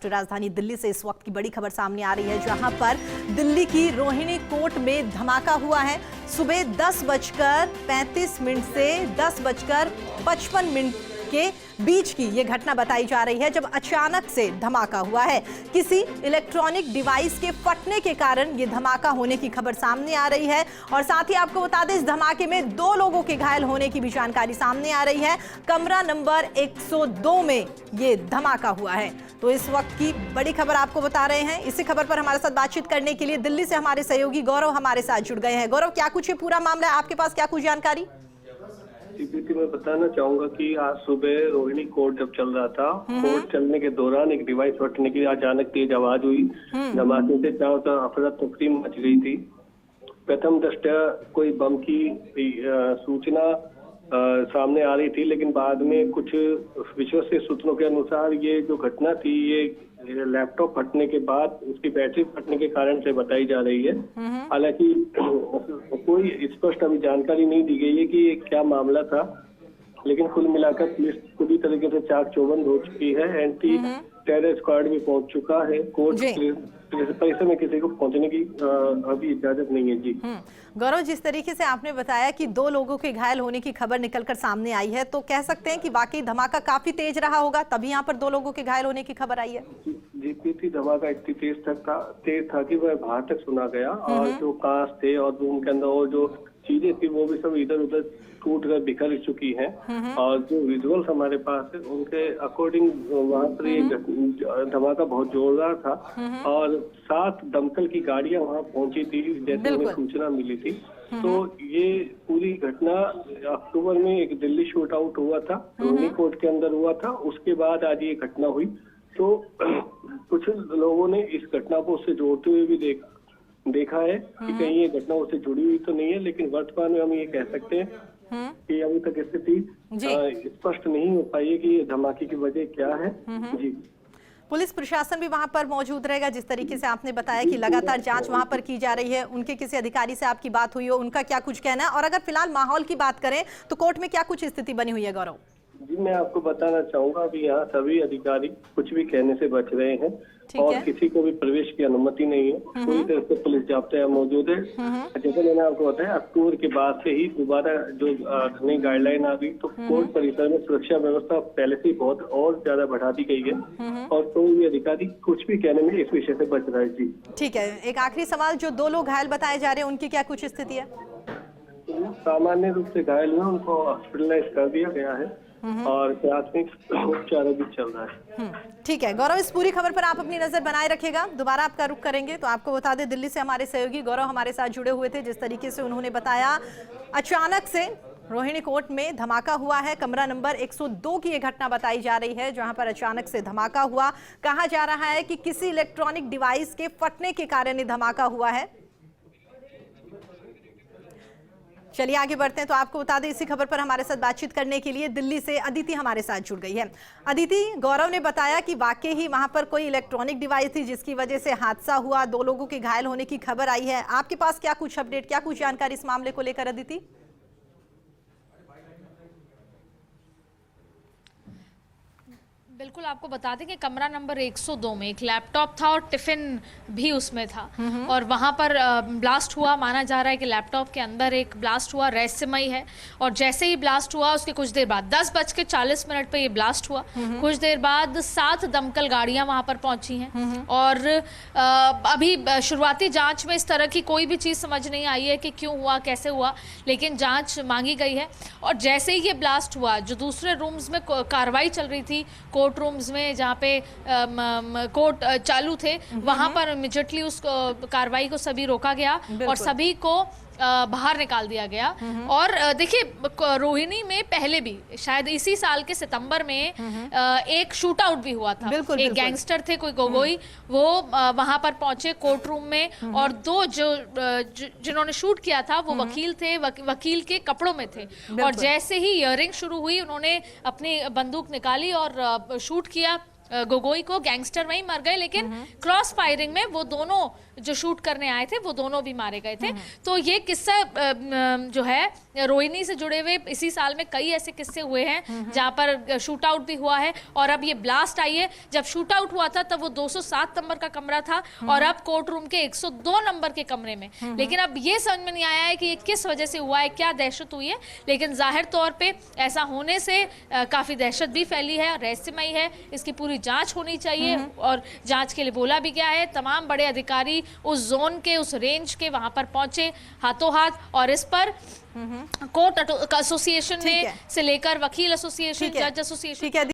राष्ट्रीय राजधानी दिल्ली से इस वक्त की बड़ी खबर सामने आ रही है, जहां पर दिल्ली की रोहिणी कोर्ट में धमाका हुआ है। सुबह 10:35 से 10:55 के बीच की ये घटना बताई जा रही है, जब अचानक से धमाका हुआ है। किसी इलेक्ट्रॉनिक डिवाइस के फटने के कारण ये धमाका होने की खबर सामने आ रही है। और साथ ही आपको बता दें, इस धमाके में 2 लोगों के घायल होने की भी जानकारी सामने आ रही है। कमरा नंबर 102 में ये धमाका हुआ है। तो इस वक्त की बड़ी खबर आपको बता रहे हैं। इसी खबर पर हमारे साथ बातचीत करने के लिए दिल्ली से हमारे सहयोगी गौरव हमारे साथ जुड़ गए हैं। गौरव, क्या कुछ ये पूरा मामला है, आपके पास क्या कुछ जानकारी? मैं बताना चाहूंगा कि आज सुबह रोहिणी कोर्ट जब चल रहा था, कोर्ट चलने के दौरान एक डिवाइस फटने की अचानक तेज आवाज हुई। धमाके से चारों तरफ अफरा तफरी मच गई थी। प्रथम दृष्टया कोई बम की सूचना सामने आ रही थी, लेकिन बाद में कुछ विश्वसनीय सूत्रों के अनुसार ये जो घटना थी, ये लैपटॉप फटने के बाद उसकी बैटरी फटने के कारण से बताई जा रही है। हालांकि कोई स्पष्ट अभी जानकारी नहीं दी गई है कि ये क्या मामला था, लेकिन कुल मिलाकर पुलिस पूरी तरीके से चाक चौबंद हो चुकी है। एंटी टेरर स्क्वाड भी पहुंच चुका है। कोर्ट परिसर में किसी को पहुंचने की अभी इजाजत नहीं है। जी गौरव, जिस तरीके से आपने बताया कि 2 लोगों के घायल होने की खबर निकलकर सामने आई है, तो कह सकते हैं कि वाकई धमाका काफी तेज रहा होगा, तभी यहाँ पर 2 लोगों के घायल होने की खबर आई है। जीपीटी धमाका इतनी तेज था कि वह बाहर तक सुना गया, और जो कांच थे और रूम के अंदर और जो चीजें थी वो भी सब इधर उधर टूट कर बिखर चुकी हैं। और जो विजुअल्स हमारे पास है उनके अकॉर्डिंग वहाँ पर ये धमाका बहुत जोरदार था, और 7 दमकल की गाड़ियां वहाँ पहुंची थी जैसे हमें सूचना मिली थी। तो ये पूरी घटना अक्टूबर में एक दिल्ली शूट आउट हुआ था, रोहिणी कोर्ट के अंदर हुआ था। उसके बाद आज ये घटना हुई। तो कुछ लोगों ने इस घटना को उससे जोड़ते हुए भी देखा है कि कहीं ये घटना उससे जुड़ी हुई तो नहीं है, लेकिन वर्तमान में हम ये कह सकते हैं कि अभी तक स्थिति स्पष्ट नहीं हो पाई है कि ये धमाके की वजह क्या है। जी, पुलिस प्रशासन भी वहां पर मौजूद रहेगा। जिस तरीके से आपने बताया कि लगातार जांच वहां पर की जा रही है, उनके किसी अधिकारी से आपकी बात हुई हो, उनका क्या कुछ कहना है? और अगर फिलहाल माहौल की बात करें तो कोर्ट में क्या कुछ स्थिति बनी हुई है गौरव? जी, मैं आपको बताना चाहूंगा कि यहाँ सभी अधिकारी कुछ भी कहने से बच रहे हैं, और किसी को भी प्रवेश की अनुमति नहीं है। पूरी तरह से पुलिस जाब्ता मौजूद है। जैसे मैंने आपको बताया, अक्टूबर के बाद से ही दोबारा जो नई गाइडलाइन आ गई, तो कोर्ट परिसर में सुरक्षा व्यवस्था पहले से बहुत और ज्यादा बढ़ा दी गई है, और तो ये अधिकारी कुछ भी कहने में इस विषय से बच रहा है। जी ठीक है, एक आखिरी सवाल, जो 2 लोग घायल बताए जा रहे हैं उनकी क्या कुछ स्थिति है? सामान्य रूप से घायल हुए, उनको हॉस्पिटलाइज कर दिया गया है, और प्राथमिक उपचार भी चल रहा है। ठीक है गौरव, इस पूरी खबर पर आप अपनी नजर बनाए रखेगा। दोबारा आपका रुख करेंगे तो आपको बता दें, दिल्ली से हमारे सहयोगी गौरव हमारे साथ जुड़े हुए थे। जिस तरीके से उन्होंने बताया, अचानक से रोहिणी कोर्ट में धमाका हुआ है। कमरा नंबर 102 की ये घटना बताई जा रही है, जहां पर अचानक से धमाका हुआ। कहा जा रहा है कि किसी इलेक्ट्रॉनिक डिवाइस के फटने के कारण ये धमाका हुआ है। चलिए आगे बढ़ते हैं। तो आपको बता दें, इसी खबर पर हमारे साथ बातचीत करने के लिए दिल्ली से अदिति हमारे साथ जुड़ गई है। अदिति, गौरव ने बताया कि वाकई ही वहां पर कोई इलेक्ट्रॉनिक डिवाइस थी जिसकी वजह से हादसा हुआ, 2 लोगों के घायल होने की खबर आई है। आपके पास क्या कुछ अपडेट, क्या कुछ जानकारी इस मामले को लेकर अदिति? बिल्कुल, आपको बता दें कि कमरा नंबर 102 में एक लैपटॉप था और टिफिन भी उसमें था, और वहां पर ब्लास्ट हुआ। माना जा रहा है कि लैपटॉप के अंदर एक ब्लास्ट हुआ, रहस्यमय है। और जैसे ही ब्लास्ट हुआ उसके कुछ देर बाद 10:40 पे ये ब्लास्ट हुआ। कुछ देर बाद 7 दमकल गाड़ियां वहां पर पहुंची हैं, और अभी शुरुआती जांच में इस तरह की कोई भी चीज़ समझ नहीं आई है कि क्यों हुआ, कैसे हुआ, लेकिन जांच मांगी गई है। और जैसे ही ये ब्लास्ट हुआ, जो दूसरे रूम्स में कार्रवाई चल रही थी, कोर्ट रूम्स में जहाँ पे कोर्ट चालू थे, वहां पर इमीडिएटली उस कार्रवाई को सभी रोका गया और सभी को बाहर निकाल दिया गया। और देखिए, रोहिणी में पहले भी शायद इसी साल के सितंबर में एक शूट आउट भी हुआ था। एक गैंगस्टर थे, कोई गोगोई, वो वहां पर पहुंचे कोर्ट रूम में, और 2 जिन्होंने शूट किया था वो वकील थे, वकील के कपड़ों में थे। और जैसे ही हियरिंग शुरू हुई, उन्होंने अपनी बंदूक निकाली और शूट किया। गोगोई को, गैंगस्टर वहीं मर गए, लेकिन क्रॉस फायरिंग में वो दोनों जो शूट करने आए थे वो दोनों भी मारे गए थे। तो ये किस्सा जो है रोहिणी से जुड़े हुए इसी साल में कई ऐसे किस्से हुए हैं जहां पर शूट आउट भी हुआ है। और अब ये ब्लास्ट आई है, जब शूट आउट हुआ था तब वो 207 नंबर का कमरा था और अब कोर्ट रूम के 102 नंबर के कमरे में। लेकिन अब ये समझ में नहीं आया है कि ये किस वजह से हुआ है, क्या दहशत हुई है, लेकिन जाहिर तौर पे ऐसा होने से काफी दहशत भी फैली है, रहस्यमयी है, इसकी पूरी जांच होनी चाहिए। और जांच के लिए बोला भी गया है, तमाम बड़े अधिकारी उस जोन के, उस रेंज के वहां पर पहुंचे हाथों हाथ, और इस पर कोर्ट एसोसिएशन ने से लेकर वकील एसोसिएशन, जज एसोसिएशन